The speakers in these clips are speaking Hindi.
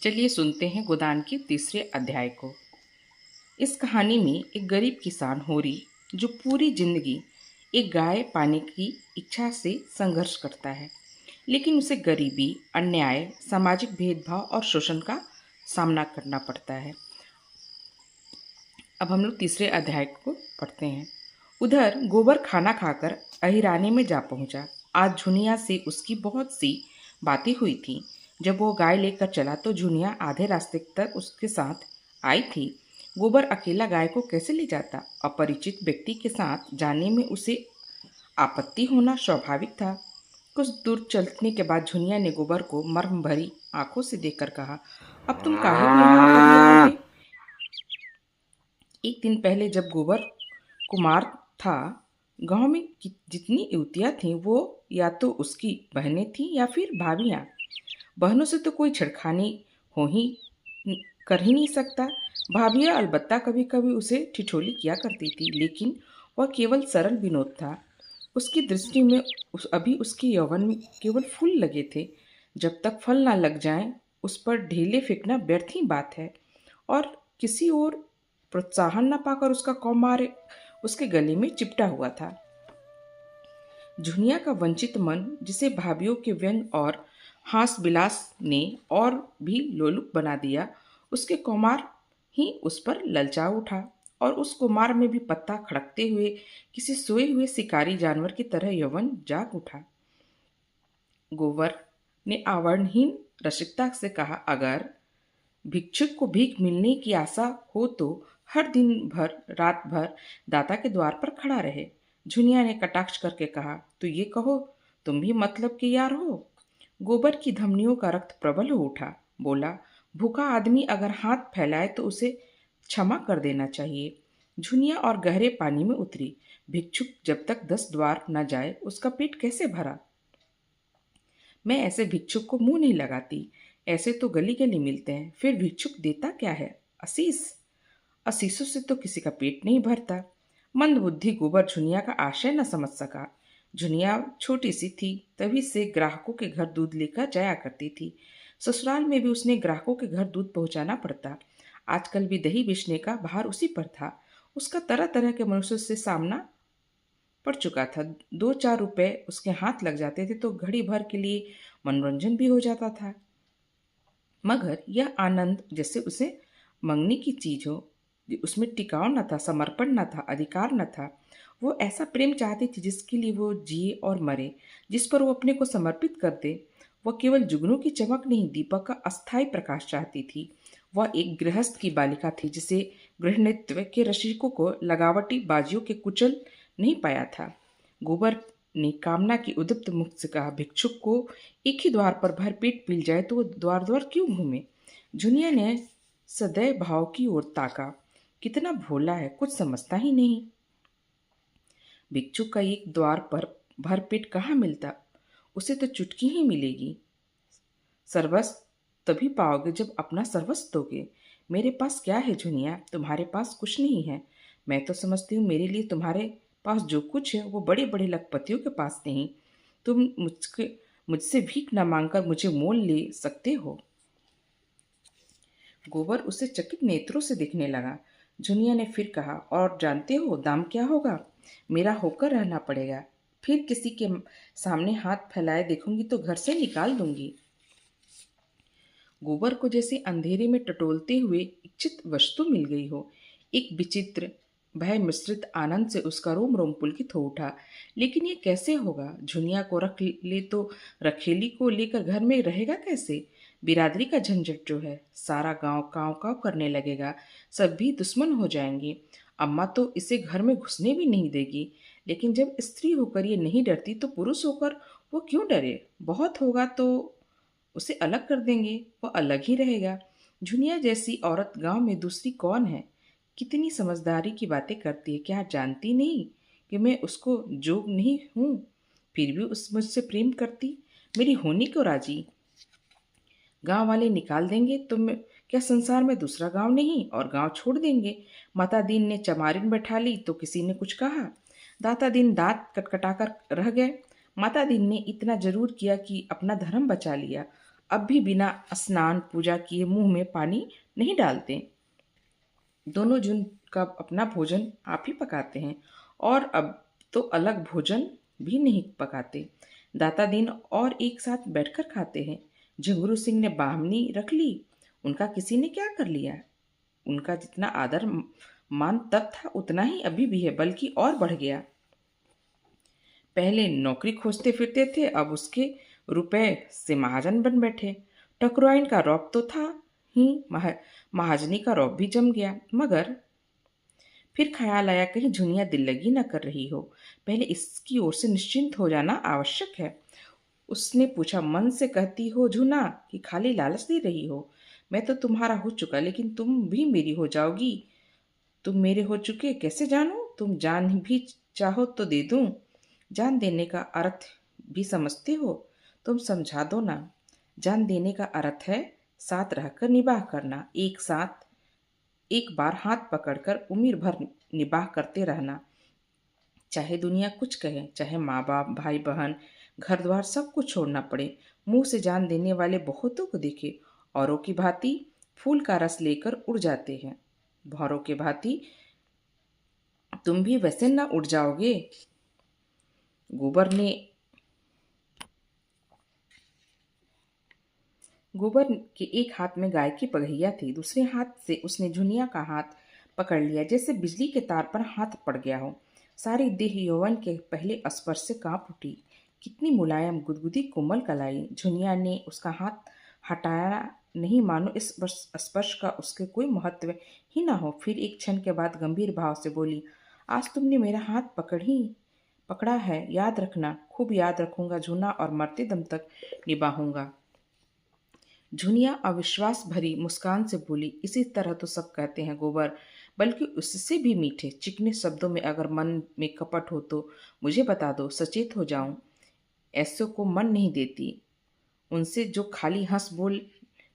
चलिए सुनते हैं गोदान के तीसरे अध्याय को। इस कहानी में एक गरीब किसान होरी जो पूरी जिंदगी एक गाय पाने की इच्छा से संघर्ष करता है, लेकिन उसे गरीबी, अन्याय, सामाजिक भेदभाव और शोषण का सामना करना पड़ता है। अब हम लोग तीसरे अध्याय को पढ़ते हैं। उधर गोबर खाना खाकर अहिराने में जा पहुंचा। आज झुनिया से उसकी बहुत सी बातें हुई थी। जब वो गाय लेकर चला तो झुनिया आधे रास्ते तक उसके साथ आई थी। गोबर अकेला गाय को कैसे ले जाता? अपरिचित व्यक्ति के साथ जाने में उसे आपत्ति होना स्वाभाविक था। कुछ दूर चलने के बाद झुनिया ने गोबर को मर्म भरी आंखों से देखकर कहा, अब तुम काहे को यहाँ उतर लगोगे? एक दिन पहले जब गोबर कुमार था, गांव में जितनी युवतियां थीं वो या तो उसकी बहनें थीं या फिर भाभियां। बहनों से तो कोई छेड़खानी हो ही कर ही नहीं सकता। भाभियां अलबत्ता कभी कभी उसे ठिठोली किया करती थी, लेकिन वह केवल सरल विनोद था। उसकी दृष्टि में अभी उसके यौवन में केवल फूल लगे थे। जब तक फल ना लग जाएं, उस पर ढेले फेंकना व्यर्थ ही बात है। और किसी और प्रोत्साहन न पाकर उसका कौमार उसके गले में चिपटा हुआ था। झुनिया का वंचित मन, जिसे भाभीियों के व्यंग और हास विलास ने और भी लोलुप बना दिया, उसके कौमार ही उस पर ललचा उठा और उस कुमार में भी पत्ता खड़कते हुए किसी सोए हुए शिकारी जानवर की तरह यौवन जाग उठा। गोवर ने आवरणहीन रसिकता से कहा, अगर भिक्षुक को भीख मिलने की आशा हो तो हर दिन भर रात भर दाता के द्वार पर खड़ा रहे। झुनिया ने कटाक्ष करके कहा, तो ये कहो तुम भी मतलब के यार हो? गोबर की धमनियों का रक्त प्रबल हो उठा। बोला, भूखा आदमी अगर हाथ फैलाए तो उसे क्षमा कर देना चाहिए। झुनिया और गहरे पानी में उतरी। भिक्षुक जब तक 10 द्वार न जाए उसका पेट कैसे भरा? मैं ऐसे भिक्षुक को मुंह नहीं लगाती। ऐसे तो गली गली मिलते हैं। फिर भिक्षुक देता क्या है? असीस। असीसों से तो किसी का पेट नहीं भरता। मंद बुद्धि गोबर झुनिया का आशय न समझ सका। झुनिया छोटी सी थी, तभी से ग्राहकों के घर दूध लेकर जाया करती थी। ससुराल में भी उसने ग्राहकों के घर दूध पहुंचाना पड़ता। आजकल भी दही बेचने का भार उसी पर था। उसका तरह तरह के मनुष्यों से सामना पड़ चुका था। 2-4 रुपए उसके हाथ लग जाते थे तो घड़ी भर के लिए मनोरंजन भी हो जाता था। मगर यह आनंद जैसे उसे मंगनी की चीज हो, उसमें टिकाव न था, समर्पण न था, अधिकार न था। वो ऐसा प्रेम चाहती थी जिसके लिए वो जिए और मरे, जिस पर वो अपने को समर्पित कर दे। वह केवल जुगनू की चमक नहीं, दीपक का अस्थायी प्रकाश चाहती थी। वह एक गृहस्थ की बालिका थी जिसे गृहनित्व के रसिकों को लगावटी बाजियों के कुचल नहीं पाया था। गोबर ने कामना की उद्दीप्त मुख से कहा, भिक्षुक को एक ही द्वार पर भरपेट मिल जाए तो वो द्वार द्वार क्यों घूमे? झुनिया ने सदैव भाव की ओर ताका। कितना भोला है, कुछ समझता ही नहीं। भिक्षुक का एक द्वार पर भरपेट कहाँ मिलता? उसे तो चुटकी ही मिलेगी। सर्वस्व तभी पाओगे जब अपना सर्वस्व दोगे। मेरे पास क्या है झुनिया? तुम्हारे पास कुछ नहीं है। मैं तो समझती हूँ मेरे लिए तुम्हारे पास जो कुछ है वो बड़े बड़े लखपतियों के पास नहीं। तुम मुझसे भीख न मांगकर मुझे मोल ले सकते हो। गोबर उसे चकित नेत्रों से देखने लगा। झुनिया ने फिर कहा, और जानते हो दाम क्या होगा? मेरा होकर रहना पड़ेगा। फिर किसी के सामने हाथ फैलाए देखूंगी तो घर से निकाल दूंगी। गोबर को जैसे अंधेरे में टटोलते हुए इच्छित वस्तु मिल गई हो। एक विचित्र भय मिश्रित आनंद से उसका रोम रोम पुलकित हो उठा। लेकिन ये कैसे होगा? झुनिया को रख ले तो रखेली को लेकर घर में रहेगा कैसे? बिरादरी का झंझट जो है, सारा गांव कांव कांव करने लगेगा। सब भी दुश्मन हो जाएंगे। अम्मा तो इसे घर में घुसने भी नहीं देगी। लेकिन जब स्त्री होकर ये नहीं डरती तो पुरुष होकर वो क्यों डरे? बहुत होगा तो उसे अलग कर देंगे, वो अलग ही रहेगा। झुनिया जैसी औरत गांव में दूसरी कौन है? कितनी समझदारी की बातें करती है। क्या जानती नहीं कि मैं उसको जोग नहीं हूं? फिर भी उस मुझसे प्रेम करती, मेरी होने को राजी। गांव वाले निकाल देंगे तो मैं क्या संसार में दूसरा गांव नहीं? और गांव छोड़ देंगे। माता दीन ने चमारिन बैठा ली तो किसी ने कुछ कहा? दाता दीन दांत कटकटाकर रह गए। माता दीन ने इतना जरूर किया कि अपना धर्म बचा लिया। अब भी बिना स्नान पूजा किए मुंह में पानी नहीं डालते। दोनों जन का अपना भोजन आप ही पकाते हैं, और अब तो अलग भोजन भी नहीं पकाते। दाता दिन और एक साथ बैठकर खाते हैं। झुंगरू सिंह ने बाहमनी रख ली। उनका किसी ने क्या कर लिया? उनका जितना आदर मान तब था उतना ही अभी भी है, बल्कि और बढ़ गया। पहले नौकरी खोजते फिरते थे, अब उसके रुपए से महाजन बन बैठे। टकराइन का रौब तो था ही, महाजनी का रौब भी जम गया। मगर फिर ख्याल आया कहीं झुनिया दिल लगी न कर रही हो। पहले इसकी ओर से निश्चिंत हो जाना आवश्यक है। उसने पूछा, मन से कहती हो झुना कि खाली लालच दे रही हो? मैं तो तुम्हारा हो चुका, लेकिन तुम भी मेरी हो जाओगी? तुम मेरे हो चुके कैसे जानूं? तुम जान भी चाहो तो दे दूं। जान देने का अर्थ भी समझते हो? तुम समझा दो ना। जान देने का अर्थ है साथ रहकर निबाह करना, एक साथ एक बार हाथ पकड़कर उम्र भर निबाह करते रहना। चाहे दुनिया कुछ कहे, चाहे माँ बाप भाई बहन घर द्वार सब कुछ छोड़ना पड़े। मुंह से जान देने वाले बहुतों को देखे। औरों की भांति फूल का रस लेकर उड़ जाते हैं। भौरों के भांति तुम भी वैसे न उड़ जाओगे? गोबर ने गोबर के एक हाथ में गाय की पगहिया थी, दूसरे हाथ से उसने झुनिया का हाथ पकड़ लिया, जैसे बिजली के तार पर हाथ पड़ गया हो। सारी देह यौवन के पहले स्पर्श से कांप उठी। कितनी मुलायम गुदगुदी कोमल कलाई! झुनिया ने उसका हाथ हटाया नहीं, मानो इस स्पर्श का उसके कोई महत्व ही ना हो। फिर एक क्षण के बाद गंभीर भाव से बोली, आज तुमने मेरा हाथ पकड़ा है, याद रखना। खूब याद रखूंगा झुना, और मरते दम तक निभाऊंगा। झुनिया अविश्वास भरी मुस्कान से बोली, इसी तरह तो सब कहते हैं गोबर, बल्कि उससे भी मीठे चिकने शब्दों में। अगर मन में कपट हो तो मुझे बता दो, सचेत हो जाऊं। ऐसों को मन नहीं देती, उनसे जो खाली हंस बोल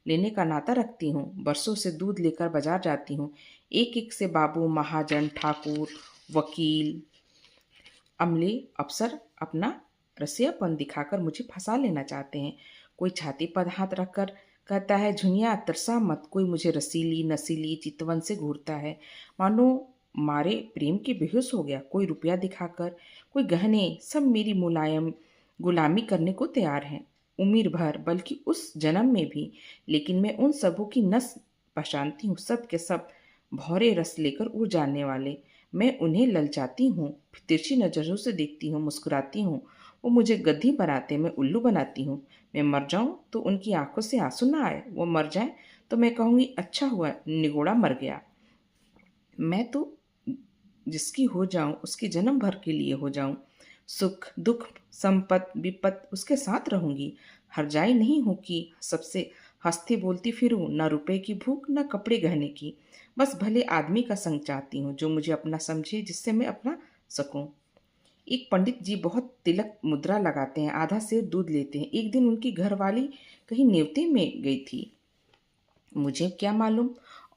लेने का नाता रखती हूँ। बरसों से दूध लेकर बाजार जाती हूँ। एक एक से बाबू, महाजन, ठाकुर, वकील, अमले, अफसर अपना रसियापन दिखाकर मुझे फंसा लेना चाहते हैं। कोई छाती पर हाथ रखकर कहता है, झुनिया तरसा मत। कोई मुझे रसीली नसीली चितवन से घूरता है, मानो मारे प्रेम के बेहोश हो गया। कोई रुपया दिखाकर, कोई गहने, सब मेरी मुलायम गुलामी करने को तैयार हैं, उम्र भर, बल्कि उस जन्म में भी। लेकिन मैं उन सबों की नस पहचानती हूँ, सब के सब भौरे रस लेकर उड़ जाने वाले। मैं उन्हें ललचाती हूँ, तिरछी नजरों से देखती हूँ, मुस्कुराती हूँ। वो मुझे गद्दी बनाते, मैं उल्लू बनाती हूँ। मैं मर जाऊं तो उनकी आंखों से आंसू ना आए, वो मर जाए तो मैं कहूँगी, अच्छा हुआ निगोड़ा मर गया। मैं तो जिसकी हो जाऊं उसके जन्म भर के लिए हो जाऊं। सुख दुख संपत विपत उसके साथ रहूंगी। हरजाई नहीं हूं कि सबसे हंसती बोलती फिरूं, न रुपए की भूख न कपड़े गहने की। बस भले आदमी का संग चाहती हूँ, जो मुझे अपना समझे, जिससे मैं अपना सकूं। एक पंडित जी बहुत तिलक मुद्रा लगाते हैं, आधा सेर दूध लेते हैं। एक दिन उनकी घरवाली कहीं नेवते में गई थी, मुझे क्या मालूम,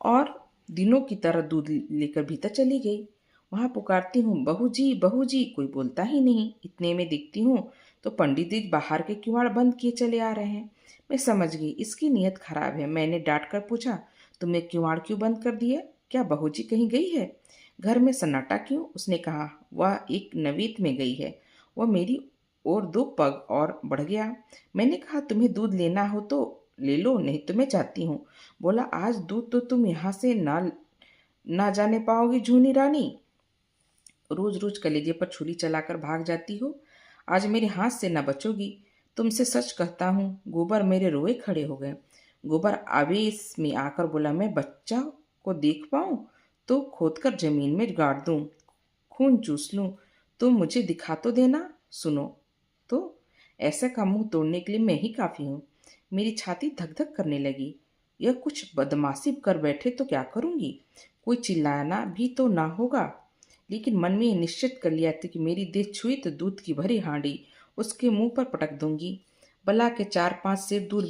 और दिनों की तरह दूध लेकर भीतर चली गई। वहां पुकारती हूँ, बहू जी, कोई बोलता ही नहीं। इतने में देखती हूँ तो पंडित जी बाहर के किवाड़ बंद किए चले आ रहे हैं। मैं समझ गई इसकी नीयत खराब है। मैंने डांट कर पूछा, तुमने किवाड़ क्यों बंद कर दिया? क्या बहू जी कहीं गई है? घर में सन्नाटा क्यों? उसने कहा, वह एक नवेद में गई है। वह मेरी और 2 पग और बढ़ गया। मैंने कहा, तुम्हें दूध लेना हो तो ले लो, नहीं तो मैं जाती हूँ। बोला, आज दूध तो तुम यहाँ से ना जाने पाओगी झूनी रानी। रोज रोज कलेजे पर छुरी चलाकर भाग जाती हो, आज मेरे हाथ से न बचोगी। तुमसे सच कहता हूँ। गोबर मेरे रोए खड़े हो गए। गोबर आवेश में आकर बोला, मैं बच्चा को देख पाऊं तो खोदकर जमीन में गाड़ दूं, खून चूस लूं, तो मुझे दिखा तो देना। सुनो तो, ऐसा का मुंह तोड़ने के लिए मैं ही काफी हूँ। मेरी छाती धक धक करने लगी। यह कुछ बदमाशी कर बैठे तो क्या करूंगी? कोई चिल्लाना भी तो ना होगा। लेकिन मन में निश्चित कर लिया था कि मेरी देह छुई तो दूध की भरी हांडी उसके मुंह पर पटक दूंगी। भला के 4-5 सेर दूर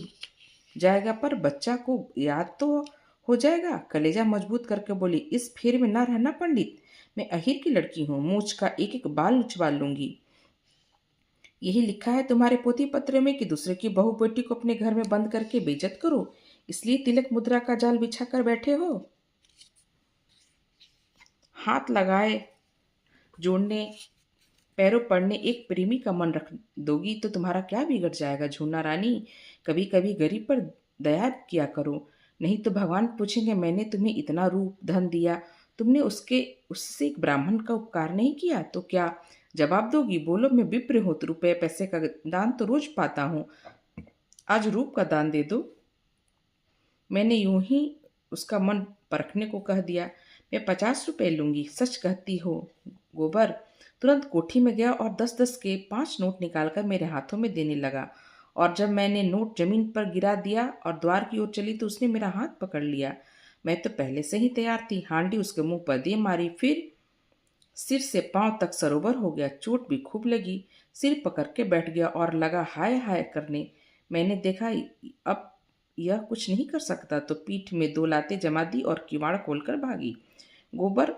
जाएगा, पर बच्चा को याद तो हो जाएगा। कलेजा मजबूत करके बोली, इस फेर में ना रहना पंडित। मैं अहिर की लड़की हूँ, मूछ का एक एक बाल उछवाल लूंगी। यही लिखा है तुम्हारे पोथी पत्र में कि दूसरे की बहू बेटी को अपने घर में बंद करके बेइज्जत करो, इसलिए तिलक मुद्रा का जाल बिछा कर बैठे हो। हाथ लगाए जोड़ने, पैरों पड़ने एक प्रेमी का मन रख दोगी तो तुम्हारा क्या बिगड़ जाएगा झूना रानी। कभी कभी गरीब पर दया किया करो, नहीं तो भगवान पूछेंगे मैंने तुम्हें इतना रूप धन दिया, तुमने उससे एक ब्राह्मण का उपकार नहीं किया तो क्या जवाब दोगी। बोलो मैं विप्र हूँ तो रुपये पैसे का दान तो रोज पाता हूँ, आज रूप का दान दे दो। मैंने यूं ही उसका मन परखने को कह दिया। मैं 50 रुपए लूंगी, सच कहती हो गोबर। तुरंत कोठी में गया और 10-10 के 5 नोट निकालकर मेरे हाथों में देने लगा। और जब मैंने नोट जमीन पर गिरा दिया और द्वार की ओर चली तो उसने मेरा हाथ पकड़ लिया। मैं तो पहले से ही तैयार थी, हांडी उसके मुंह पर दे मारी, फिर सिर से पांव तक सरोवर हो गया, चोट भी खूब लगी। सिर पकड़ के बैठ गया और लगा हाय हाय करने। मैंने देखा अब यह कुछ नहीं कर सकता तो पीठ में 2 लातें जमा दी और किवाड़ खोलकर भागी। गोबर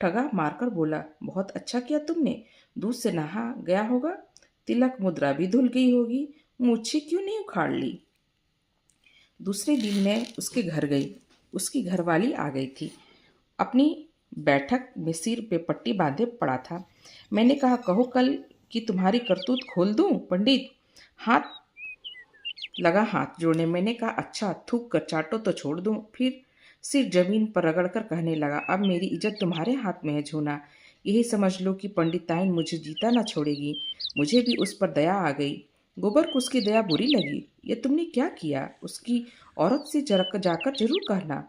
ठगा मारकर बोला, बहुत अच्छा किया तुमने, दूध से नहा गया होगा, तिलक मुद्रा भी धुल गई होगी, मूछें क्यों नहीं उखाड़ ली। दूसरे दिन मैं उसके घर गई, उसकी घरवाली आ गई थी। अपनी बैठक में सिर पे पट्टी बांधे पड़ा था। मैंने कहा कहो कल की तुम्हारी करतूत खोल दूं पंडित। हाथ लगा हाथ जोड़ने। मैंने कहा अच्छा, थूक कर चाटो तो छोड़ दूं। फिर सिर जमीन पर रगड़कर कहने लगा, अब मेरी इज्जत तुम्हारे हाथ में है झूना। यही समझ लो कि पंडिताइन मुझे जीता ना छोड़ेगी। मुझे भी उस पर दया आ गई। गोबर को उसकी दया बुरी लगी। ये तुमने क्या किया, उसकी औरत से जरक जाकर जरूर कहना,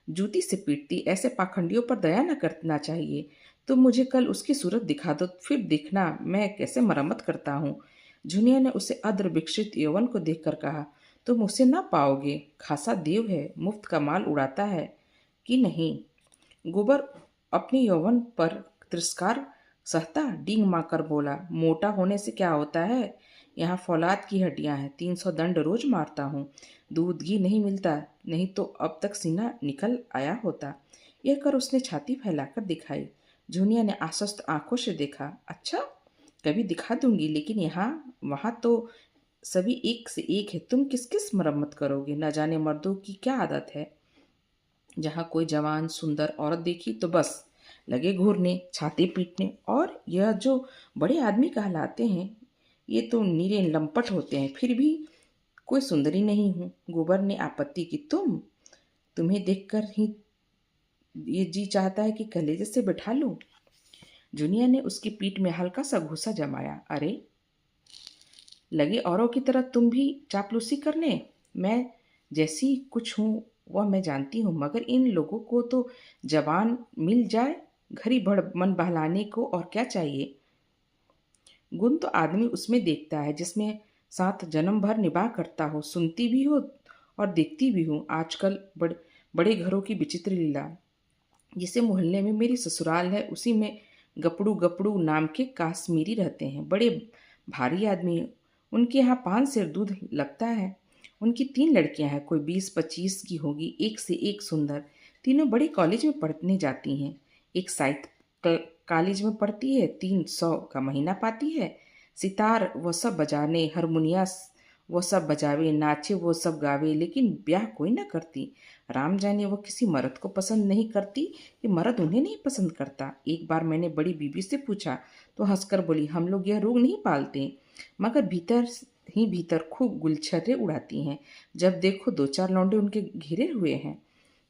जूती से पीटती, ऐसे पाखंडियों पर दया न करना चाहिए। तुम मुझे कल उसकी सूरत दिखा दो, फिर देखना मैं कैसे मरम्मत करता हूँ। जुनिया ने उसे अद्र विकसित यौवन को देखकर कहा, तुम उसे ना पाओगे, खासा देव है, मुफ्त का माल उड़ाता है कि नहीं। गोबर अपने यौवन पर तिरस्कार सहता डींग मारकर बोला, मोटा होने से क्या होता है, यहाँ फौलाद की हड्डियां हैं, 300 दंड रोज मारता हूँ, दूध घी नहीं मिलता, नहीं तो अब तक सीना निकल आया होता। यह कर उसने छाती फैलाकर दिखाई। जूनिया ने आश्वस्त आंखों से देखा, अच्छा कभी दिखा दूंगी, लेकिन यहाँ वहाँ तो सभी एक से एक है, तुम किस किस मरम्मत करोगे। न जाने मर्दों की क्या आदत है, जहाँ कोई जवान सुंदर औरत देखी तो बस लगे घूरने, छाती पीटने। और यह जो बड़े आदमी कहलाते हैं ये तो नीरे लंपट होते हैं, फिर भी कोई सुंदरी नहीं हूँ। गोबर ने आपत्ति की, तुम्हें देखकर ही ये जी चाहता है कि कलेजे से बैठा लूं। जूनिया ने उसकी पीठ में हल्का सा घूंसा जमाया। अरे लगे औरों की तरह तुम भी चापलूसी करने। मैं जैसी कुछ हूँ वह मैं जानती हूँ, मगर इन लोगों को तो जवान मिल जाए घड़ी भर मन बहलाने को, और क्या चाहिए। गुण तो आदमी उसमें देखता है जिसमें साथ जन्म भर निभा करता हो। सुनती भी हो और देखती भी हूँ आजकल बड़े घरों की विचित्र लीला। जिसे मोहल्ले में मेरी ससुराल है उसी में गपड़ू गपड़ू नाम के काश्मीरी रहते हैं, बड़े भारी आदमी हैं। उनके यहाँ 5 सेर दूध लगता है। उनकी 3 लड़कियां हैं, कोई 20-25 की होगी, एक से एक सुंदर। तीनों बड़े कॉलेज में पढ़ने जाती हैं। एक साहित्य कॉलेज में पढ़ती है, 300 का महीना पाती है। सितार वो सब बजाने, हारमोनिया वो सब बजावे, नाचे वो सब गावे, लेकिन ब्याह कोई ना करती। राम जाने वो किसी मर्द को पसंद नहीं करती कि मर्द उन्हें नहीं पसंद करता। एक बार मैंने बड़ी बीबी से पूछा तो हंसकर बोली, हम लोग यह रोग नहीं पालते, मगर भीतर ही भीतर खूब गुलछर्रे उड़ाती हैं। जब देखो 2-4 लौंडे उनके घिरे हुए हैं।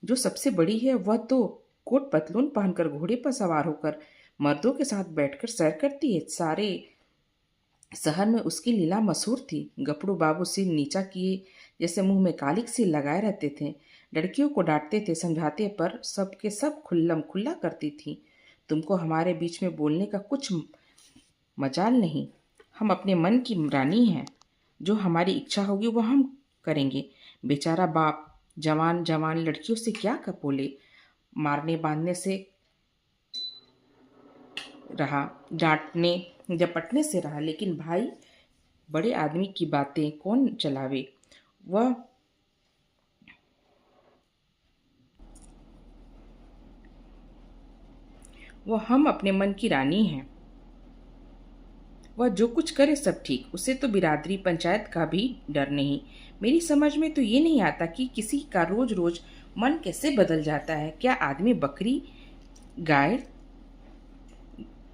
जो सबसे बड़ी है वह तो कोट पतलून पहनकर घोड़े पर सवार होकर मर्दों के साथ बैठकर सैर करती है। सारे शहर में उसकी लीला मशहूर थी। गपड़ू बाबू सिर नीचा किए जैसे मुंह में कालिक से लगाए रहते थे। लड़कियों को डांटते थे, समझाते, पर सबके सब खुल्लम खुल्ला करती थी। तुमको हमारे बीच में बोलने का कुछ मजाल नहीं। हम अपने मन की रानी हैं, जो हमारी इच्छा होगी वो हम करेंगे। बेचारा बाप जवान जवान लड़कियों से क्या कर बोले, मारने बांधने से रहा, डांटने झपटने से रहा, लेकिन भाई बड़े आदमी की बातें कौन चलावे। वह हम अपने मन की रानी हैं। वह जो कुछ करे सब ठीक, उसे तो बिरादरी पंचायत का भी डर नहीं। मेरी समझ में तो ये नहीं आता कि किसी का रोज रोज मन कैसे बदल जाता है। क्या आदमी बकरी गाय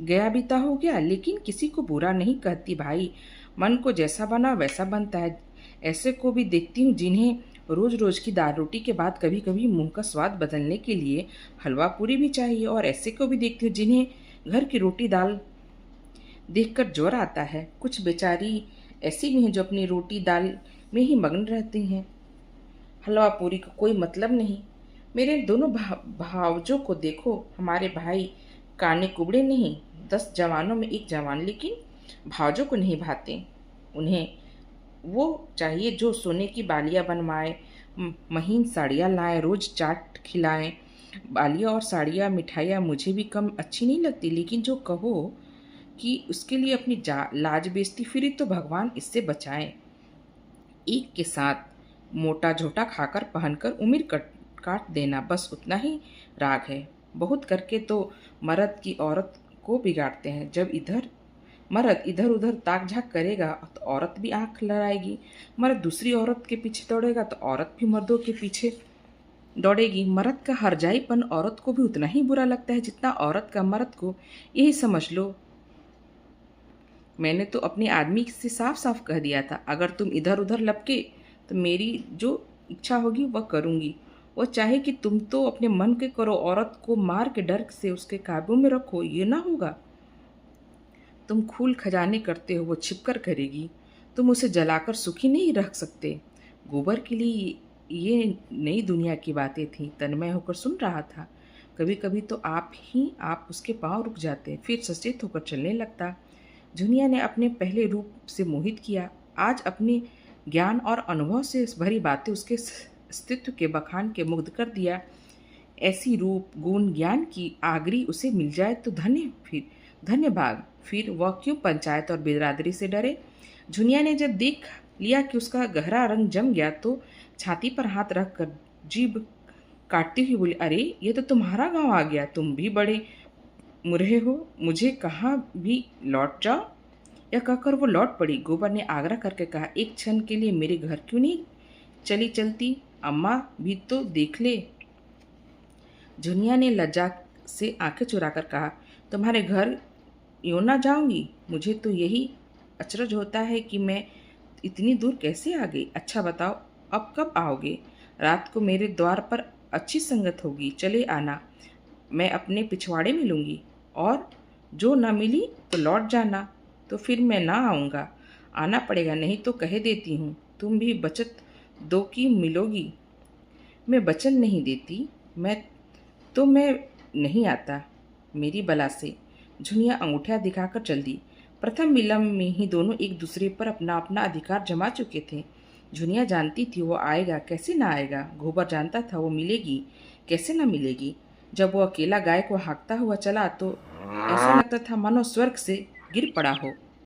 गया बीता हो गया? लेकिन किसी को बुरा नहीं कहती भाई, मन को जैसा बना वैसा बनता है। ऐसे को भी देखती हूँ जिन्हें रोज रोज की दाल रोटी के बाद कभी कभी मुंह का स्वाद बदलने के लिए हलवा पूरी भी चाहिए, और ऐसे को भी देखती हूँ जिन्हें घर की रोटी दाल देखकर जोर आता है। कुछ बेचारी ऐसी भी हैं जो अपनी रोटी दाल में ही मग्न रहती हैं, हलवा पूरी का कोई मतलब नहीं। मेरे दोनों भावजों को देखो, हमारे भाई काने कुबड़े नहीं, 10 जवानों में एक जवान, लेकिन भावजों को नहीं भाते। उन्हें वो चाहिए जो सोने की बालियाँ बनवाए, महीन साड़ियाँ लाएं, रोज चाट खिलाएं। बालियाँ और साड़ियाँ मिठाइयाँ मुझे भी कम अच्छी नहीं लगती, लेकिन जो कहो कि उसके लिए अपनी लाज बेइज्जती फिरी तो भगवान इससे बचाए। एक के साथ मोटा झोटा खाकर पहनकर उम्र काट देना, बस उतना ही राग है। बहुत करके तो मर्द की औरत को बिगाड़ते हैं। जब मर्द इधर उधर ताक झाक करेगा तो औरत भी आंख लड़ाएगी। मर्द दूसरी औरत के पीछे दौड़ेगा तो औरत भी मर्दों के पीछे दौड़ेगी। मर्द का हरजाईपन औरत को भी उतना ही बुरा लगता है जितना औरत का मर्द को। यही समझ लो, मैंने तो अपने आदमी से साफ साफ कह दिया था, अगर तुम इधर उधर लपके तो मेरी जो इच्छा होगी वह करूँगी। वह चाहे कि तुम तो अपने मन के करो, औरत को मार के डर से उसके काबू में रखो, ये ना होगा। तुम खूल खजाने करते हो, वो छिपकर करेगी। तुम उसे जलाकर सुखी नहीं रख सकते। गोबर के लिए ये नई दुनिया की बातें थीं। तन्मय होकर सुन रहा था। कभी कभी तो आप उसके पांव रुक जाते, फिर सचेत होकर चलने लगता। जुनिया ने अपने पहले रूप से मोहित किया। आज अपने ज्ञान और अनुभव से भरी बातें उसके अस्तित्व के बखान के मुग्ध कर दिया। ऐसी रूप गुण ज्ञान की आगरी उसे मिल जाए तो धन्य भाग। फिर वह क्यों पंचायत और बिरादरी से डरे? जुनिया ने जब देख लिया कि उसका गहरा रंग जम गया तो छाती पर हाथ रखकर जीभ काटती हुई बोली, अरे ये तो तुम्हारा गांव आ गया, तुम भी बड़े मुरहे हो, मुझे कहाँ भी लौट जाओ। यह कहकर वो लौट पड़ी। गोबर ने आग्रह करके कहा, एक क्षण के लिए मेरे घर क्यों नहीं चली चलती? अम्मा भी तो देख ले। जुनिया ने लज्जा से आंखें चुराकर कहा, तुम्हारे घर यूं ना जाऊंगी। मुझे तो यही अचरज होता है कि मैं इतनी दूर कैसे आ गई। अच्छा बताओ, अब कब आओगे? रात को मेरे द्वार पर अच्छी संगत होगी, चले आना, मैं अपने पिछवाड़े मिलूंगी। और जो न मिली तो लौट जाना। तो फिर मैं ना आऊँगा। आना पड़ेगा, नहीं तो कह देती हूँ तुम भी बचत दो की मिलोगी। मैं वचन नहीं देती, मैं नहीं आता मेरी बला से। झुनिया अंगूठा दिखाकर चल दी। प्रथम मिलन में ही दोनों एक दूसरे पर अपना अपना अधिकार जमा चुके थे। झुनिया जानती थी वो आएगा, कैसे ना आएगा। गोबर जानता था वो मिलेगी, कैसे ना मिलेगी। जब वो अकेला गाय को हाँकता हुआ चला तो ऐसा लगता था मानो स्वर्ग से गिर पड़ा हो।